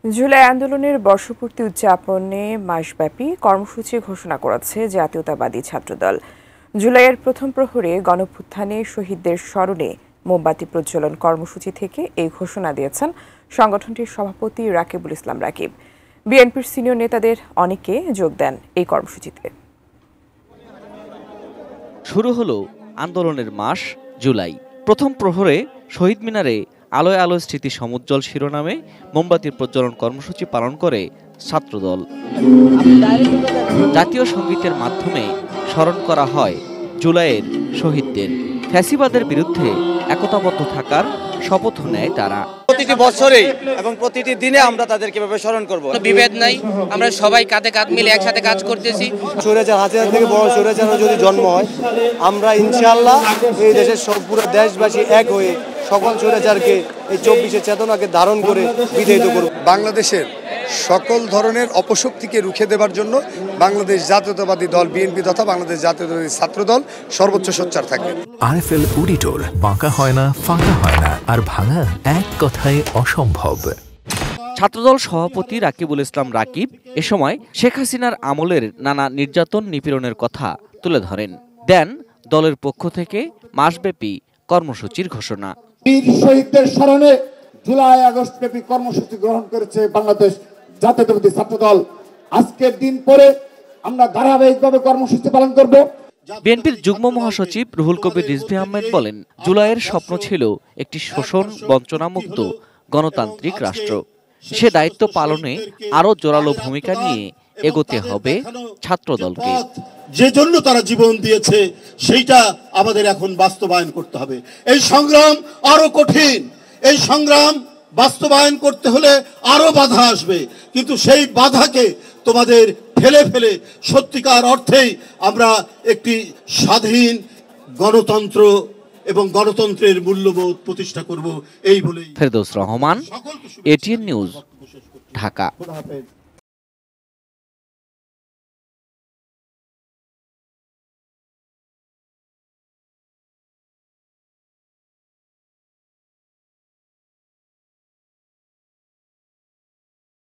জুলাই আন্দোলনের বর্ষপূর্তি উদযাপনে মাসব্যাপী কর্মসূচি ঘোষণা করেছে জাতীয়তাবাদী ছাত্রদল। জুলাইয়ের প্রথম প্রহরে গণঅভ্যুত্থানে শহীদদের স্মরণে মোমবাতি প্রজ্বলন কর্মসূচি থেকে এই ঘোষণা দিয়েছেন সংগঠনটির সভাপতি রাকিবুল ইসলাম রাকিব। বিএনপির সিনিয়র নেতাদের অনেকে যোগ দেন এই কর্মসূচিতে। শুরু হলো আন্দোলনের মাস জুলাই। প্রথম প্রহরে শহীদ মিনারে আলোয় আলোয় স্মৃতি সমুজ্জ্বল শিরোনামে মোমবাতির প্রজ্বলন কর্মসূচি পালন করে ছাত্রদল। জাতীয় সঙ্গীতের মাধ্যমে স্মরণ করা হয় জুলাইয়ের শহীদদের। ফ্যাসিবাদের বিরুদ্ধে একতাবদ্ধ থাকার শপথ নেয় তারা। প্রতিটি বছরেই এবং প্রতিটি দিনে আমরা তাদেরকে এভাবে স্মরণ করব। বিভেদ নাই, আমরা সবাই কাঁধে কাঁধ মিলে একসাথে কাজ করতেছি। স্বৈরাচার হাসিনা থেকে বড় স্বৈরাচারও যদি জন্ম হয়, আমরা ইনশাআল্লাহ এই দেশের সব পুরো দেশবাসী এক হয়ে সকল স্বৈরাচারকে এই 24-এর চেতনাকে ধারণ করে বিদায়িত করব। বাংলাদেশের সকল ধরনের অপশক্তিকে রুখে দেবার জন্য বাংলাদেশ জাতীয়তাবাদী দল বিএনপি তথা বাংলাদেশ জাতীয়তাবাদী ছাত্রদল সর্বোচ্চ সোচ্চার থাকবে। আরএফএল অডিটর, বাঁকা হয় না, ফাঁকা হয় না, আর ভাঙা এক কথায় অসম্ভব। ছাত্রদল সভাপতি রাকিবুল ইসলাম রাকিব এ সময় শেখ হাসিনার আমলের নানা নির্যাতন নিপীড়নের কথা তুলে ধরেন। দেন দলের পক্ষ থেকে মাসব্যাপী কর্মসূচির ঘোষণা। বীর শহীদদের স্মরণে জুলাই আগস্ট ব্যাপী কর্মসূচি গ্রহণ করেছে বাংলাদেশ জাতীয়তাবাদী ছাত্রদল। আজকের দিন পরে আমরা ধারাবাহিকভাবে কর্মসূচি পালন করব। বিএনপির যুগ্ম মহাসচিব রুহুল কবির রিজভী আহমেদ বলেন, জুলাইয়ের স্বপ্ন ছিল একটি শোষণ বঞ্চনামুক্ত গণতান্ত্রিক রাষ্ট্র। সে দায়িত্ব পালনে আরো জোরালো ভূমিকা নিয়ে এগোতে হবে ছাত্রদলকে। যে জন্য তারা জীবন দিয়েছে সেইটা আমাদের এখন বাস্তবায়ন করতে হবে। এই সংগ্রাম আরো কঠিন, এই সংগ্রাম বাস্তবায়ন করতে হলে আরো বাধা আসবে, কিন্তু সেই বাধাকে তোমাদের ফেলে ফেলে সত্যিকার অর্থেই আমরা একটি স্বাধীন গণতন্ত্র এবং গণতন্ত্রের মূল্যবোধ প্রতিষ্ঠা করব, এই বলেই। Ferdous Rahman, ATN news, Dhaka.